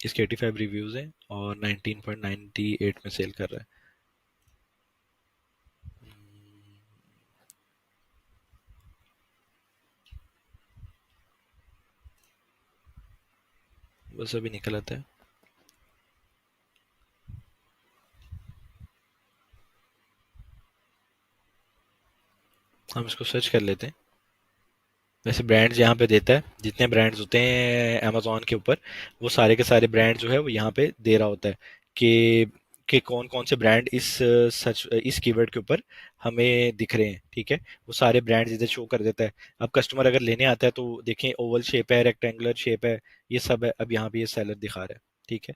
इसके 85 रिव्यूज हैं और 19.98 में सेल कर रहा है। बस अभी निकल आता है। हम इसको सर्च कर लेते हैं। वैसे ब्रांड्स यहाँ पे देता है, जितने ब्रांड्स होते हैं अमेजोन के ऊपर, वो सारे के सारे ब्रांड जो है वो यहाँ पे दे रहा होता है कि कौन कौन से ब्रांड इस सर्च इस कीवर्ड के ऊपर हमें दिख रहे हैं। ठीक है, वो सारे ब्रांड्स इधर शो कर देता है। अब कस्टमर अगर लेने आता है तो देखें, ओवल शेप है, रेक्टेंगुलर शेप है, ये सब है। अब यहाँ पे ये सेलर दिखा रहा है। ठीक है,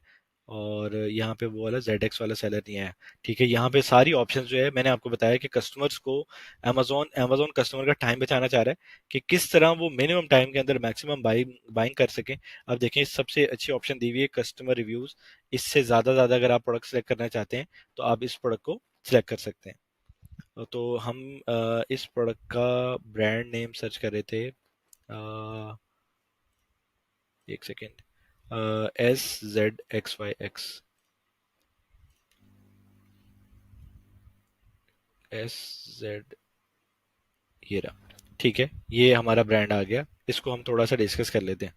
और यहाँ पे वो वाला जेड एक्स वाला सेलर नहीं आया। ठीक है, यहाँ पे सारी ऑप्शंस जो है मैंने आपको बताया कि कस्टमर्स को अमेजोन अमेजोन कस्टमर का टाइम बचाना चाह रहा है कि किस तरह वो मिनिमम टाइम के अंदर मैक्सिमम बाइंग कर सकें। अब देखें, सबसे अच्छी ऑप्शन दी हुई है कस्टमर रिव्यूज। इससे ज़्यादा अगर आप प्रोडक्ट सेलेक्ट करना चाहते हैं तो आप इस प्रोडक्ट को सिलेक्ट कर सकते हैं। तो हम इस प्रोडक्ट का ब्रांड नेम सर्च कर रहे थे। एक सेकेंड, SZXYX, SZ, ये रहा। ठीक है, ये हमारा ब्रांड आ गया। इसको हम थोड़ा सा डिस्कस कर लेते हैं।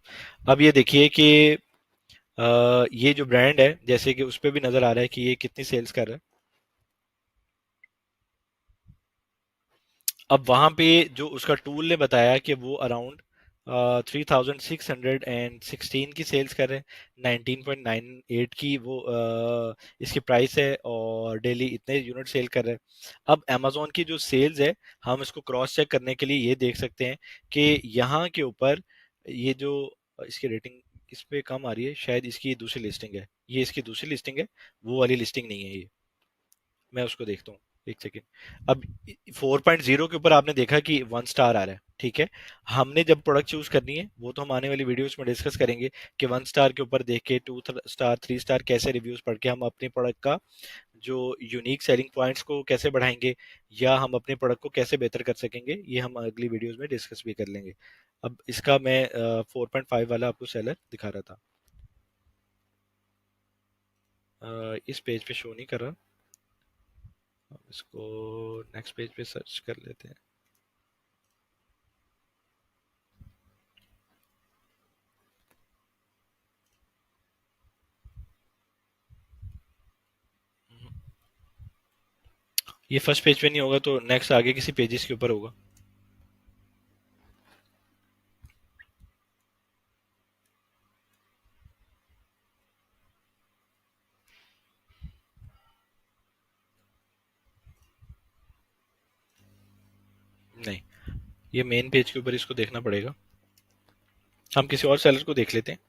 अब ये देखिए कि ये जो ब्रांड है, जैसे कि उस पे भी नजर आ रहा है कि ये कितनी सेल्स कर रहा है। अब वहां पे जो उसका टूल ने बताया कि वो अराउंड 3616 की सेल्स कर रहे हैं। 19.98 की वो इसकी प्राइस है और डेली इतने यूनिट सेल कर रहे हैं। अब अमेजोन की जो सेल्स है, हम इसको क्रॉस चेक करने के लिए ये देख सकते हैं कि यहाँ के ऊपर ये जो इसकी रेटिंग इस पे कम आ रही है, शायद इसकी दूसरी लिस्टिंग है। ये इसकी दूसरी लिस्टिंग है, वो वाली लिस्टिंग नहीं है ये। मैं उसको देखता हूँ, एक सेकेंड। अब 4.0 के ऊपर आपने देखा कि 1 स्टार आ रहा है। ठीक है, हमने जब प्रोडक्ट चूज करनी है वो तो हम आने वाली वीडियोस में डिस्कस करेंगे कि 1 स्टार के ऊपर देख के 2 स्टार 3 स्टार कैसे रिव्यूज पढ़ के हम अपने प्रोडक्ट का जो यूनिक सेलिंग पॉइंट्स को कैसे बढ़ाएंगे, या हम अपने प्रोडक्ट को कैसे बेहतर कर सकेंगे, ये हम अगली वीडियोस में डिस्कस भी कर लेंगे। अब इसका मैं 4.5 वाला आपको सेलर दिखा रहा था। इस पेज पे शो नहीं कर रहा। हम इसको नेक्स्ट पेज पे सर्च कर लेते हैं। ये फर्स्ट पेज पे नहीं होगा तो नेक्स्ट आगे किसी पेजेस के ऊपर होगा। नहीं, ये मेन पेज के ऊपर इसको देखना पड़ेगा। हम किसी और सेलर को देख लेते हैं।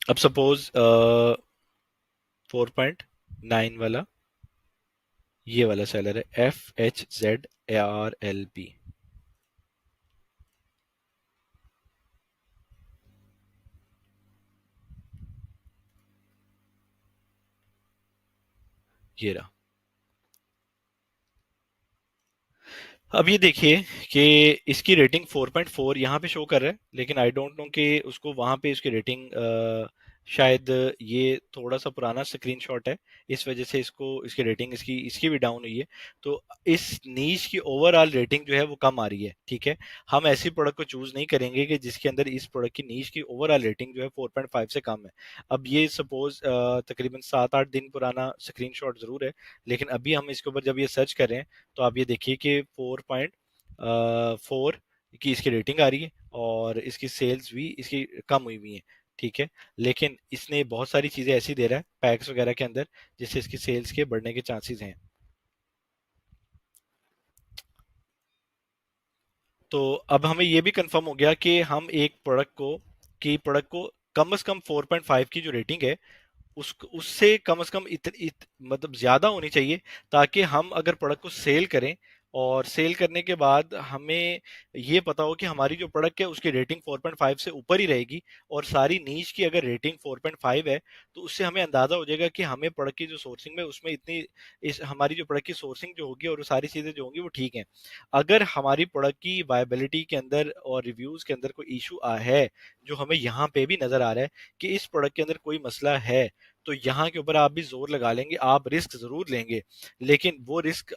अब सपोज 4.9 वाला ये वाला सेलर है, FHZARLP। ये रहा। अब ये देखिए कि इसकी रेटिंग 4.4 यहाँ पे शो कर रहा है, लेकिन आई डोंट नो कि उसको वहाँ पे इसकी रेटिंग शायद ये थोड़ा सा पुराना स्क्रीनशॉट है, इस वजह से इसको इसकी रेटिंग इसकी इसकी भी डाउन हुई है। तो इस नीश की ओवरऑल रेटिंग जो है वो कम आ रही है। ठीक है, हम ऐसी प्रोडक्ट को चूज नहीं करेंगे कि जिसके अंदर इस प्रोडक्ट की नीश की ओवरऑल रेटिंग जो है 4.5 से कम है। अब ये सपोज तकरीबन 7-8 दिन पुराना स्क्रीनशॉट जरूर है, लेकिन अभी हम इसके ऊपर जब ये सर्च कर रहे हैं तो आप ये देखिए कि 4.4 की इसकी रेटिंग आ रही है और इसकी सेल्स भी इसकी कम हुई हुई है। ठीक है, लेकिन इसने बहुत सारी चीजें ऐसी दे रहा है पैक्स वगैरह के अंदर जिससे इसकी सेल्स के बढ़ने के चांसेस हैं। तो अब हमें ये भी कंफर्म हो गया कि हम एक प्रोडक्ट को कम से कम 4.5 की जो रेटिंग है उससे कम से कम मतलब ज्यादा होनी चाहिए, ताकि हम अगर प्रोडक्ट को सेल करें और सेल करने के बाद हमें ये पता हो कि हमारी जो प्रोडक्ट है उसकी रेटिंग 4.5 से ऊपर ही रहेगी, और सारी नीच की अगर रेटिंग 4.5 है, तो उससे हमें अंदाजा हो जाएगा कि हमें प्रोडक्ट की जो सोर्सिंग में उसमें इतनी, इस हमारी जो प्रोडक्ट की सोर्सिंग जो होगी और वो सारी चीजें जो होंगी वो ठीक हैं। अगर हमारी प्रोडक्ट की वायबिलिटी के अंदर और रिव्यूज के अंदर कोई इशू है, जो हमें यहाँ पे भी नजर आ रहा है कि इस प्रोडक्ट के अंदर कोई मसला है, तो यहाँ के ऊपर आप भी जोर लगा लेंगे, आप रिस्क जरूर लेंगे, लेकिन वो रिस्क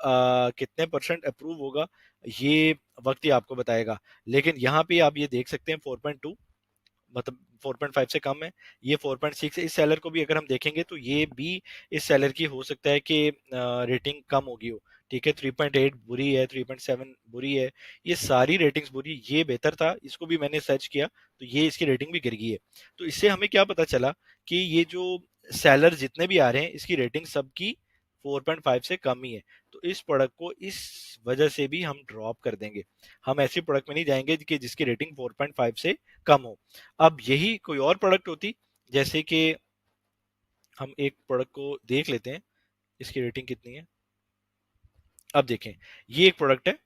कितने परसेंट अप्रूव होगा ये वक्त ही आपको बताएगा। लेकिन यहाँ पे आप ये देख सकते हैं 4.2, मतलब 4.5 से कम है, ये 4.6 है। इस सेलर को भी अगर हम देखेंगे तो ये भी इस सेलर की हो सकता है कि रेटिंग कम होगी हो, ठीक है। 3.8 बुरी है, 3.7 बुरी है, ये सारी रेटिंग्स बुरी। ये बेहतर था, इसको भी मैंने सर्च किया तो ये इसकी रेटिंग भी गिर गई है। तो इससे हमें क्या पता चला कि ये जो सेलर जितने भी आ रहे हैं इसकी रेटिंग सबकी 4.5 से कम ही है। तो इस प्रोडक्ट को इस वजह से भी हम ड्रॉप कर देंगे, हम ऐसी प्रोडक्ट में नहीं जाएंगे कि जिसकी रेटिंग 4.5 से कम हो। अब यही कोई और प्रोडक्ट होती, जैसे कि हम एक प्रोडक्ट को देख लेते हैं, इसकी रेटिंग कितनी है। अब देखें, ये एक प्रोडक्ट है,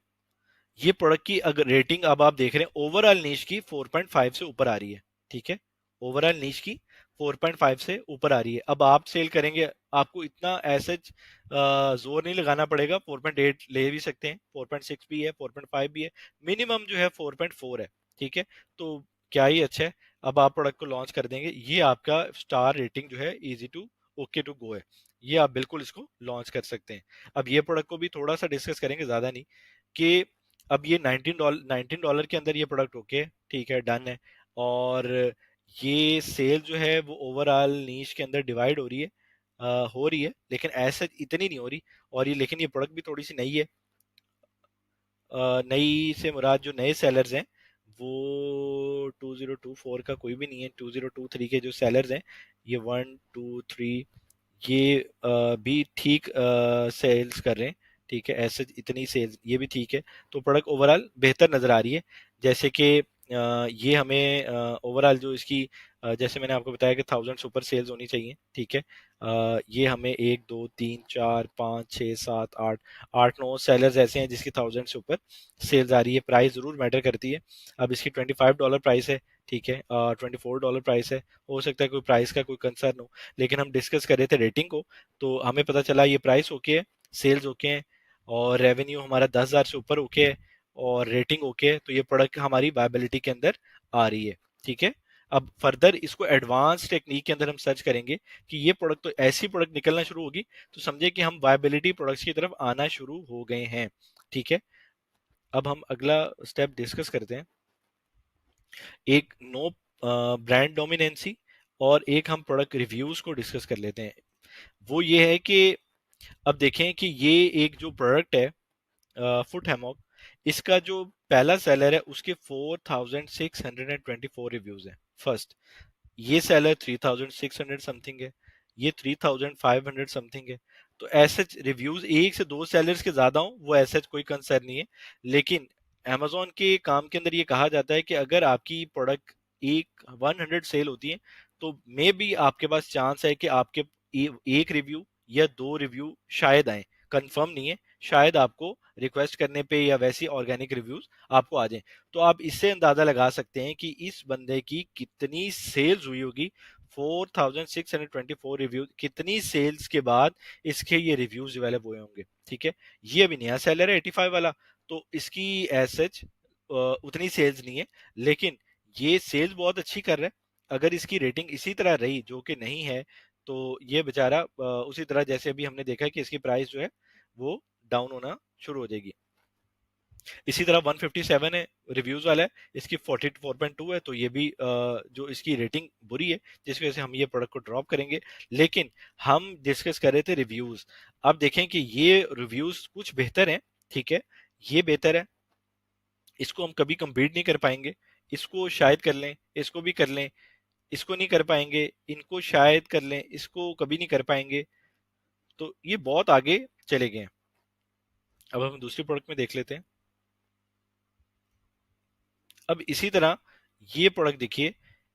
ये प्रोडक्ट की अगर रेटिंग अब आप देख रहे हैं ओवरऑल नीश की 4.5 से ऊपर आ रही है, ठीक है। ओवरऑल नीश की 4.5 से ऊपर आ रही है। अब आप सेल करेंगे, आपको इतना ऐसे जोर नहीं लगाना पड़ेगा, 4.8 ले भी सकते हैं, 4.6 भी है, 4.5 भी है, मिनिमम जो है 4.4 है, ठीक है। तो क्या ही अच्छा है। अब आप प्रोडक्ट को लॉन्च कर देंगे, ये आपका स्टार रेटिंग जो है easy to okay to go है, ये आप बिल्कुल इसको लॉन्च कर सकते हैं। अब ये प्रोडक्ट को भी थोड़ा सा डिस्कस करेंगे, ज्यादा नहीं, कि अब ये $19 के अंदर ये प्रोडक्ट ओके है, ठीक है, डन है। और ये सेल जो है वो ओवरऑल नीश के अंदर डिवाइड हो रही है, हो रही है, लेकिन ऐसा इतनी नहीं हो रही। और ये, लेकिन ये प्रोडक्ट भी थोड़ी सी नई है। नई से मुराद जो नए सेलर्स हैं वो 2024 का कोई भी नहीं है, 2023 के जो सेलर्स हैं, ये 1 2 3, ये भी ठीक सेल्स कर रहे हैं, ठीक है, ऐसे इतनी सेल्स ये भी ठीक है। तो प्रोडक्ट ओवरऑल बेहतर नजर आ रही है। जैसे कि ये हमें ओवरऑल जो इसकी जैसे मैंने आपको बताया कि 1000 सुपर सेल्स होनी चाहिए, ठीक है। ये हमें 1 2 3 4 5 6 7 8, 8 9 सेलर्स ऐसे हैं जिसकी 1000 से ऊपर सेल्स आ रही है। प्राइस जरूर मैटर करती है। अब इसकी $25 प्राइस है, ठीक है, $24 प्राइस है, हो सकता है कोई प्राइस का कोई कंसर्न हो, लेकिन हम डिस्कस कर रहे थे रेटिंग को, तो हमें पता चला ये प्राइस ओके है, सेल्स ओके है, और रेवेन्यू हमारा 10,000 से ऊपर ओके है, और रेटिंग ओके है, तो ये प्रोडक्ट हमारी वायबिलिटी के अंदर आ रही है, ठीक है। अब फर्दर इसको एडवांस टेक्निक के अंदर हम सर्च करेंगे कि ये प्रोडक्ट, तो ऐसी प्रोडक्ट निकलना शुरू होगी तो समझे कि हम वायबिलिटी प्रोडक्ट्स की तरफ आना शुरू हो गए हैं, ठीक है। अब हम अगला स्टेप डिस्कस करते हैं, एक नो ब्रांड डोमिनेंसी, और एक हम प्रोडक्ट रिव्यूज को डिस्कस कर लेते हैं। वो ये है कि अब देखें कि ये एक जो प्रोडक्ट है फुट हैमॉक, इसका जो पहला सेलर है उसके 4624 रिव्यूज हैं फर्स्ट, ये सेलर 3600 समथिंग है, ये 3500 समथिंग है। तो ऐसे रिव्यूज एक से दो सेलर्स के ज्यादा हो वो ऐसा कोई कंसर्न नहीं है, लेकिन amazon के काम के अंदर ये कहा जाता है कि अगर आपकी प्रोडक्ट एक 100 सेल होती है तो मे बी आपके पास चांस है कि आपके एक रिव्यू या दो रिव्यू शायद आए, कंफर्म नहीं है, शायद आपको रिक्वेस्ट करने पे या वैसी ऑर्गेनिक रिव्यूज आपको आ जाए। तो आप इससे अंदाजा लगा सकते हैं कि इस बंदे की कितनी सेल्स हुई होगी, 4624 रिव्यू, कितनी सेल्स के बाद इसके ये रिव्यूज डेवलप हुए होंगे, ठीक है। ये अभी नया सेलर है 85 वाला, तो इसकी एज सच उतनी सेल्स नहीं है, लेकिन ये सेल्स बहुत अच्छी कर रहा है। अगर इसकी रेटिंग इसी तरह रही, जो कि नहीं है, तो ये बेचारा उसी तरह जैसे अभी हमने देखा कि इसकी प्राइस जो है वो डाउन होना शुरू हो जाएगी। इसी तरह 157 है, रिव्यूज वाला है, इसकी 44.2 है, तो ये भी जो इसकी रेटिंग बुरी है, जिस वजह से हम ये प्रोडक्ट को ड्रॉप करेंगे। लेकिन हम डिस्कस कर रहे थे रिव्यूज, अब देखें कि ये रिव्यूज कुछ बेहतर हैं, ठीक है, ये बेहतर है, इसको हम कभी कंप्लीट नहीं कर पाएंगे, इसको शायद कर लें, इसको भी कर लें, इसको नहीं कर पाएंगे, इनको शायद कर लें, इसको कभी नहीं कर पाएंगे, तो ये बहुत आगे चले गए हैं। अब हम दूसरी प्रोडक्ट में देख लेते हैं। अब इसी तरह ये प्रोडक्ट देखिए,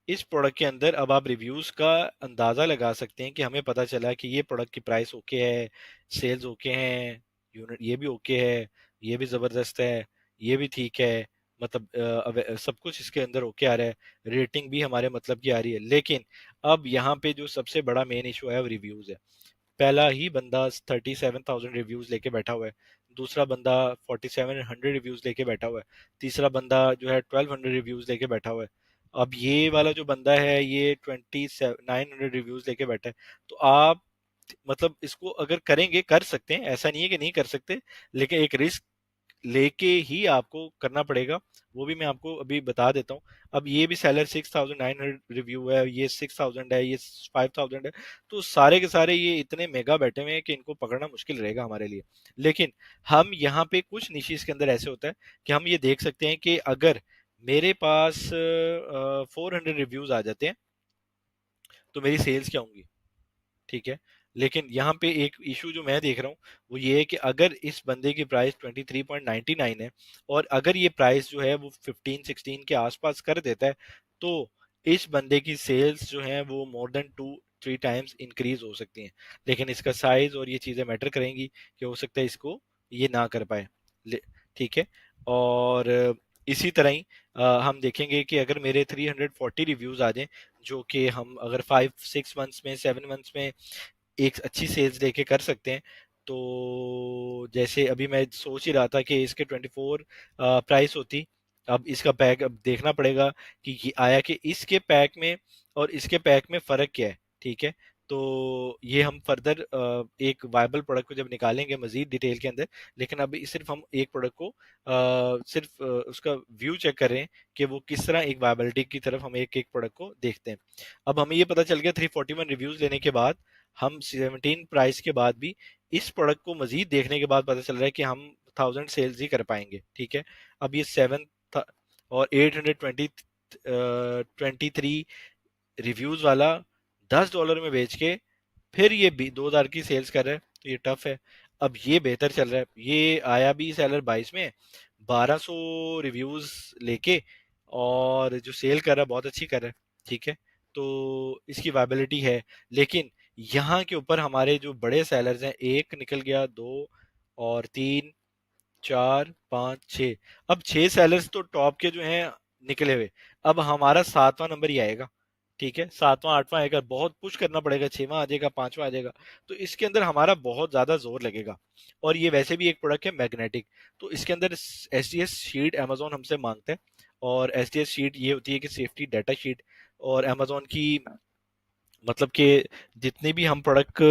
इस प्रोडक्ट के अंदर अब आप रिव्यूज का अंदाजा लगा सकते हैं कि हमें पता चला कि ये प्रोडक्ट की प्राइस ओके है, सेल्स ओके हैं, यूनिट ये भी ओके है, ये भी जबरदस्त है, ये भी ठीक है, मतलब सब कुछ इसके अंदर ओके आ रहा है, रेटिंग भी हमारे मतलब की आ रही है। लेकिन अब यहाँ पे जो सबसे बड़ा मेन इशू है वो रिव्यूज है। पहला ही बंदा 37,000 रिव्यूज लेके बैठा हुआ है, दूसरा बंदा 4700 रिव्यूज लेके बैठा हुआ है, तीसरा बंदा जो है 1200 रिव्यूज लेके बैठा हुआ है। अब ये वाला जो बंदा है ये 900 रिव्यूज लेके बैठा है। तो आप मतलब इसको अगर करेंगे, कर सकते हैं, ऐसा नहीं है कि नहीं कर सकते, लेकिन एक रिस्क लेके ही आपको करना पड़ेगा। वो भी मैं आपको अभी बता देता हूँ। अब ये भी सेलर 6,900 रिव्यू है, ये 6,000 है, ये 5,000 है। तो सारे के सारे ये इतने मेगा बैठे हुए हैं कि इनको पकड़ना मुश्किल रहेगा हमारे लिए। लेकिन हम यहाँ पे कुछ निशीज के अंदर ऐसे होता है कि हम ये देख सकते हैं कि अगर मेरे पास 400 रिव्यूज आ जाते हैं तो मेरी सेल्स क्या होंगी, ठीक है। लेकिन यहाँ पे एक इशू जो मैं देख रहा हूँ वो ये है कि अगर इस बंदे की प्राइस 23.99 है और अगर ये प्राइस जो है वो 15-16 के आसपास कर देता है, तो इस बंदे की सेल्स जो है वो मोर देन 2-3 टाइम्स इंक्रीज हो सकती हैं। लेकिन इसका साइज और ये चीज़ें मैटर करेंगी कि हो सकता है इसको ये ना कर पाए। ठीक है। और इसी तरह ही हम देखेंगे कि अगर मेरे 340 रिव्यूज आ जाएं, जो कि हम अगर 5-6 मंथ्स में 7 मंथ्स में एक अच्छी सेल्स देके कर सकते हैं। तो जैसे अभी मैं सोच ही रहा था कि इसके 24 प्राइस होती। अब इसका पैक अब देखना पड़ेगा कि ये आया कि इसके पैक में और इसके पैक में फ़र्क क्या है, ठीक है। तो ये हम फर्दर एक वायबल प्रोडक्ट को जब निकालेंगे मजीद डिटेल के अंदर। लेकिन अभी सिर्फ हम एक प्रोडक्ट को सिर्फ उसका व्यू चेक कर रहे हैं कि वो किस तरह एक वायबिलिटी की तरफ हम एक एक प्रोडक्ट को देखते हैं। अब हमें ये पता चल गया 341 रिव्यूज लेने के बाद, हम 17 प्राइस के बाद भी इस प्रोडक्ट को मजीद देखने के बाद पता चल रहा है कि हम 1000 सेल्स ही कर पाएंगे, ठीक है। अब ये 7 और 823 रिव्यूज वाला $10 में बेच के फिर ये भी 2000 की सेल्स कर रहा है, तो ये टफ है। अब ये बेहतर चल रहा है, ये आया भी सेलर 22 में 1200 रिव्यूज लेके, और जो सेल कर रहा है बहुत अच्छी कर रहा है, ठीक है। तो इसकी वायबिलिटी है। लेकिन यहाँ के ऊपर हमारे जो बड़े सेलर्स हैं, एक निकल गया, दो और तीन, 4, 5, 6, अब 6 सेलर्स तो टॉप के जो हैं निकले हुए। अब हमारा 7वां नंबर ही आएगा, ठीक है, 7वां 8वां आएगा, बहुत पुश करना पड़ेगा, 6वां आ जाएगा, 5वां आ जाएगा। तो इसके अंदर हमारा बहुत ज्यादा जोर लगेगा। और ये वैसे भी एक प्रोडक्ट है मैग्नेटिक, तो इसके अंदर एसडीएस शीट अमेजोन हमसे मांगता है। और एसडीएस शीट ये होती है कि सेफ्टी डाटा शीट। और अमेजोन की मतलब कि जितने भी हम प्रोडक्ट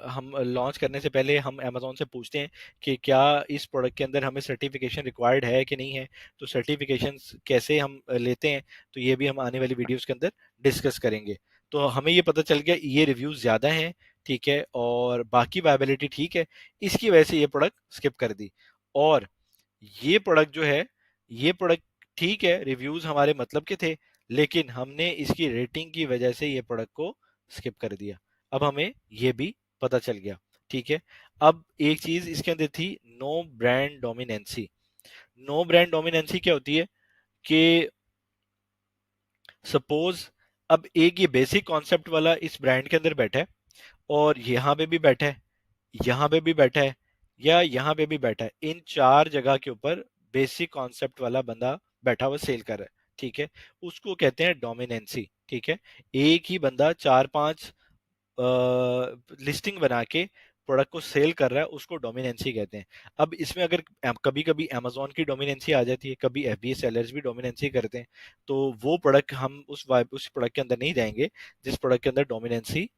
हम लॉन्च करने से पहले हम अमेजोन से पूछते हैं कि क्या इस प्रोडक्ट के अंदर हमें सर्टिफिकेशन रिक्वायर्ड है कि नहीं है। तो सर्टिफिकेशन कैसे हम लेते हैं, तो ये भी हम आने वाली वीडियोस के अंदर डिस्कस करेंगे। तो हमें ये पता चल गया ये रिव्यूज ज़्यादा हैं, ठीक है, और बाकी वायबिलिटी ठीक है, इसकी वजह से ये प्रोडक्ट स्किप कर दी। और ये प्रोडक्ट जो है, ये प्रोडक्ट ठीक है, रिव्यूज हमारे मतलब के थे, लेकिन हमने इसकी रेटिंग की वजह से ये प्रोडक्ट को स्किप कर दिया। अब हमें ये भी पता चल गया, ठीक है। अब एक चीज इसके अंदर थी, no brand dominancy. No brand dominancy क्या होती है कि सपोज अब एक ये बेसिक कॉन्सेप्ट वाला इस ब्रांड के अंदर बैठा है, और यहाँ पे भी बैठा है, यहाँ पे भी बैठा है, या यहाँ पे भी बैठा है, इन 4 जगह के ऊपर बेसिक कॉन्सेप्ट वाला बंदा बैठा हुआ सेल कर रहा है, ठीक है। उसको कहते हैं डोमिनेंसी, ठीक है। एक ही बंदा 4-5 लिस्टिंग बना के प्रोडक्ट को सेल कर रहा है, उसको डोमिनेंसी कहते हैं। अब इसमें अगर कभी कभी अमेजोन की डोमिनेंसी आ जाती है, कभी एफबीए सेलर्स भी डोमिनेंसी करते हैं, तो वो प्रोडक्ट हम उस प्रोडक्ट के अंदर नहीं जाएंगे जिस प्रोडक्ट के अंदर डोमिनेंसी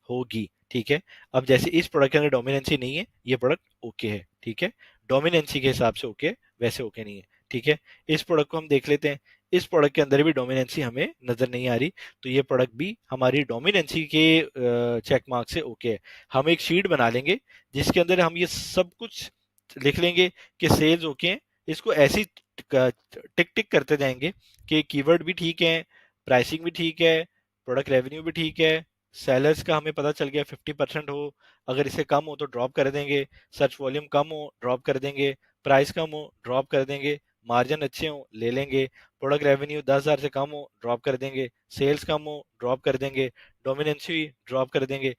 होगी, ठीक है। अब जैसे इस प्रोडक्ट के अंदर डोमिनेंसी नहीं है, ये प्रोडक्ट ओके है, ठीक है, डोमिनेंसी के हिसाब से ओके, वैसे ओके नहीं है, ठीक है। इस प्रोडक्ट को हम देख लेते हैं, इस प्रोडक्ट के अंदर भी डोमिनेंसी हमें नजर नहीं आ रही, तो ये प्रोडक्ट भी हमारी डोमिनेंसी के चेक मार्क से ओके है। हम एक शीट बना लेंगे जिसके अंदर हम ये सब कुछ लिख लेंगे कि सेल्स ओके हैं, इसको ऐसी टिक टिक करते जाएंगे कि कीवर्ड भी ठीक है, प्राइसिंग भी ठीक है, प्रोडक्ट रेवेन्यू भी ठीक है, सेलर्स का हमें पता चल गया 50% हो, अगर इससे कम हो तो ड्रॉप कर देंगे, सर्च वॉल्यूम कम हो ड्रॉप कर देंगे, प्राइस कम हो ड्रॉप कर देंगे, मार्जिन अच्छे हो ले लेंगे, प्रोडक्ट रेवेन्यू 10,000 से कम हो ड्रॉप कर देंगे, सेल्स कम हो ड्रॉप कर देंगे, डोमिनेंसी ड्रॉप कर देंगे,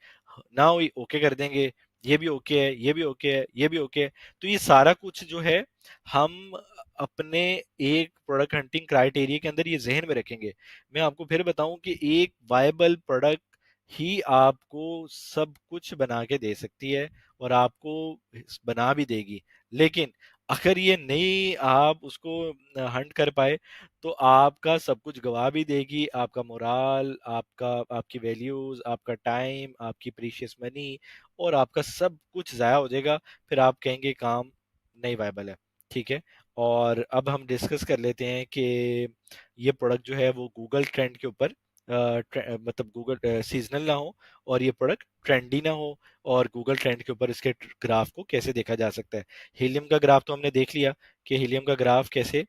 ना हुई ओके कर देंगे। ये भी ओके है, ये भी ओके है, ये भी ओके है। तो ये सारा कुछ जो है हम अपने एक प्रोडक्ट हंटिंग क्राइटेरिया के अंदर ये जहन में रखेंगे। मैं आपको फिर बताऊं कि एक वायबल प्रोडक्ट ही आपको सब कुछ बना के दे सकती है और आपको बना भी देगी। लेकिन अगर ये नहीं आप उसको हंट कर पाए तो आपका सब कुछ गवा भी देगी, आपका मोराल, आपका आपकी वैल्यूज, आपका टाइम, आपकी प्रीशियस मनी और आपका सब कुछ ज़ाया हो जाएगा। फिर आप कहेंगे काम नहीं वायबल है। ठीक है। और अब हम डिस्कस कर लेते हैं कि ये प्रोडक्ट जो है वो गूगल ट्रेंड के ऊपर मतलब गूगल सीजनल ना हो और ये प्रोडक्ट ट्रेंडी ना हो, और गूगल ट्रेंड के ऊपर इसके ग्राफ को कैसे देखा जा सकता है। हीलियम का ग्राफ तो हमने देख लिया कि हीलियम का ग्राफ कैसे,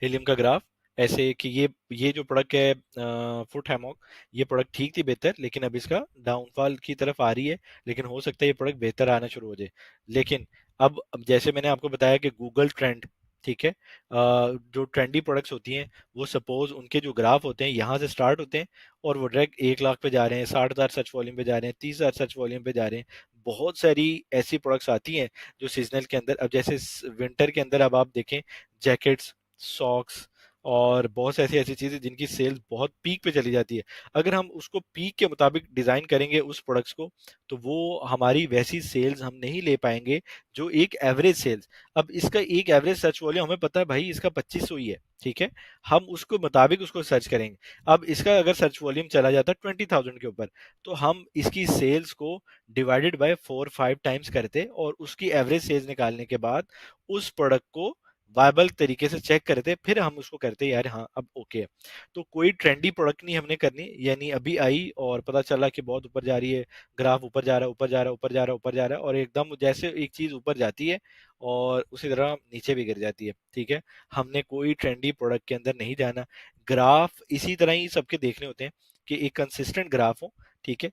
हीलियम का ग्राफ ऐसे कि ये जो प्रोडक्ट है फुट हैमॉक, ये प्रोडक्ट ठीक थी बेहतर, लेकिन अब इसका डाउनफॉल की तरफ आ रही है। लेकिन हो सकता है ये प्रोडक्ट बेहतर आना शुरू हो जाए। लेकिन अब जैसे मैंने आपको बताया कि गूगल ट्रेंड, ठीक है, जो ट्रेंडी प्रोडक्ट्स होती हैं वो सपोज उनके जो ग्राफ होते हैं यहाँ से स्टार्ट होते हैं और वो डायरेक्ट 1 लाख पे जा रहे हैं, 60,000 सर्च वॉल्यूम पे जा रहे हैं, 30,000 सर्च वॉल्यूम पे जा रहे हैं। बहुत सारी ऐसी प्रोडक्ट्स आती हैं जो सीजनल के अंदर, अब जैसे विंटर के अंदर अब आप देखें जैकेट्स, सॉक्स और बहुत से ऐसी ऐसी चीजें जिनकी सेल्स बहुत पीक पे चली जाती है। अगर हम उसको पीक के मुताबिक डिजाइन करेंगे उस प्रोडक्ट्स को, तो वो हमारी वैसी सेल्स हम नहीं ले पाएंगे जो एक एवरेज सेल्स। अब इसका एक एवरेज सर्च वॉल्यूम हमें पता है भाई इसका 2500 ही है, ठीक है, हम उसको मुताबिक उसको सर्च करेंगे। अब इसका अगर सर्च वॉल्यूम चला जाता है 20,000 के ऊपर, तो हम इसकी सेल्स को डिवाइडेड बाय 4-5 टाइम्स करते और उसकी एवरेज सेल्स निकालने के बाद उस प्रोडक्ट को वायबल तरीके से चेक करते, फिर हम उसको करते यार हाँ अब ओके है। तो कोई ट्रेंडी प्रोडक्ट नहीं हमने करनी, यानी अभी आई और पता चला कि बहुत ऊपर जा रही है, ग्राफ ऊपर जा रहा है, ऊपर जा रहा है, ऊपर जा रहा है, ऊपर जा रहा है, और एकदम जैसे एक चीज ऊपर जाती है और उसी तरह नीचे भी गिर जाती है। ठीक है। हमने कोई ट्रेंडी प्रोडक्ट के अंदर नहीं जाना। ग्राफ इसी तरह ही सबके देखने होते हैं कि एक कंसिस्टेंट ग्राफ हो, ठीक है,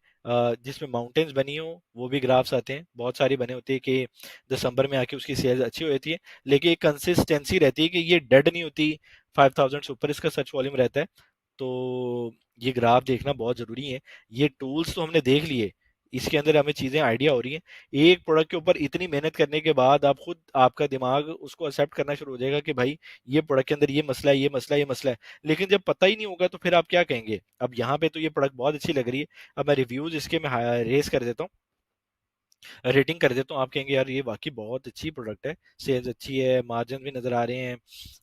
जिसमें माउंटेन्स बनी हो, वो भी ग्राफ्स आते हैं, बहुत सारी बने होते हैं कि दिसंबर में आके उसकी सेल्स अच्छी हो जाती है, लेकिन एक कंसिस्टेंसी रहती है कि ये डेड नहीं होती, 5,000 से ऊपर इसका सर्च वॉल्यूम रहता है। तो ये ग्राफ देखना बहुत जरूरी है। ये टूल्स तो हमने देख लिए, इसके अंदर हमें चीजें आइडिया हो रही हैं। एक प्रोडक्ट के ऊपर इतनी मेहनत करने के बाद आप खुद आपका दिमाग उसको एक्सेप्ट करना शुरू हो जाएगा कि भाई ये प्रोडक्ट के अंदर ये मसला है, ये मसला है, ये मसला है। लेकिन जब पता ही नहीं होगा तो फिर आप क्या कहेंगे। अब यहाँ पे तो ये प्रोडक्ट बहुत अच्छी लग रही है, अब मैं रिव्यूज इसके मैं रेस कर देता हूँ, रेटिंग कर देता हूँ, आप कहेंगे यार ये वाकई बहुत अच्छी प्रोडक्ट है, सेल्स अच्छी है, मार्जिन भी नजर आ रहे हैं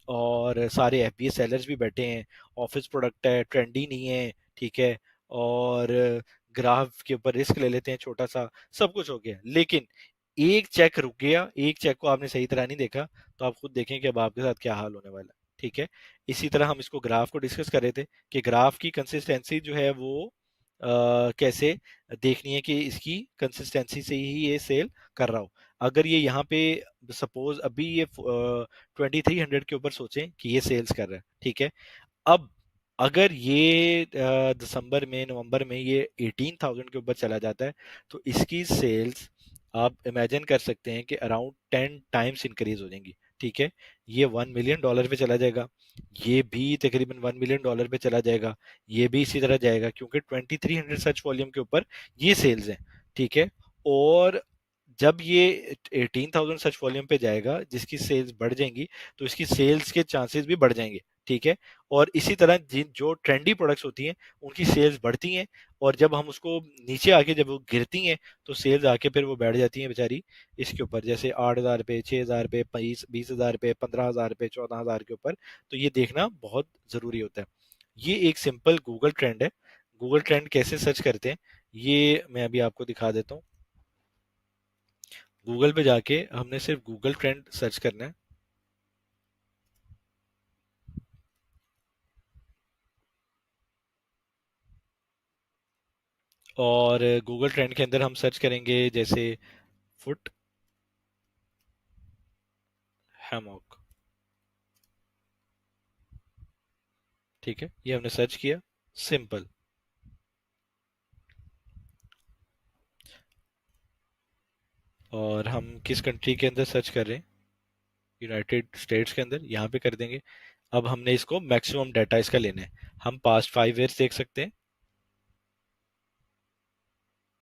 और सारे एफबीए सेलर्स भी बैठे हैं, ऑफिस प्रोडक्ट है, ट्रेंडी नहीं है, ठीक है, और ग्राफ के ऊपर रिस्क ले लेते हैं छोटा सा, सब कुछ हो गया। लेकिन एक चेक रुक गया, एक चेक को आपने सही तरह नहीं देखा, तो आप खुद देखें कि अब आपके साथ क्या हाल होने वाला है। ठीक है। इसी तरह हम इसको ग्राफ को डिस्कस कर रहे थे कि ग्राफ की कंसिस्टेंसी जो है वो कैसे देखनी है कि इसकी कंसिस्टेंसी से ही ये सेल कर रहा हो। अगर ये यहाँ पे सपोज अभी ये 2,300 के ऊपर सोचें कि ये सेल्स कर रहा है, ठीक है, अब अगर ये दिसंबर में, नवंबर में ये 18,000 के ऊपर चला जाता है, तो इसकी सेल्स आप इमेजिन कर सकते हैं कि अराउंड 10 टाइम्स इंक्रीज हो जाएंगी। ठीक है। ये $1 मिलियन पे चला जाएगा, ये भी तकरीबन $1 मिलियन पे चला जाएगा, ये भी इसी तरह जाएगा, क्योंकि 2,300 सर्च वॉल्यूम के ऊपर ये सेल्स हैं। ठीक है। और जब ये 18,000 सर्च वॉल्यूम पे जाएगा, जिसकी सेल्स बढ़ जाएंगी, तो इसकी सेल्स के चांसेस भी बढ़ जाएंगे। ठीक है। और इसी तरह जिन जो ट्रेंडी प्रोडक्ट्स होती हैं उनकी सेल्स बढ़ती हैं, और जब हम उसको नीचे आके जब वो गिरती हैं तो सेल्स आके फिर वो बैठ जाती हैं बेचारी इसके ऊपर, जैसे 8,000 पे, 6,000 पे, 20,000 पे, 15,000 पे, 14,000 के ऊपर। तो ये देखना बहुत जरूरी होता है। ये एक सिंपल गूगल ट्रेंड है। गूगल ट्रेंड कैसे सर्च करते हैं ये मैं अभी आपको दिखा देता हूँ। गूगल पे जाके हमने सिर्फ गूगल ट्रेंड सर्च करना है, और गूगल ट्रेंड के अंदर हम सर्च करेंगे जैसे फुट हैमॉक। ठीक है, ये हमने सर्च किया, सिंपल। और हम किस कंट्री के अंदर सर्च कर रहे हैं, यूनाइटेड स्टेट्स के अंदर, यहाँ पे कर देंगे। अब हमने इसको मैक्सिमम डाटा इसका लेना है, हम पास्ट 5 ईयर्स देख सकते हैं,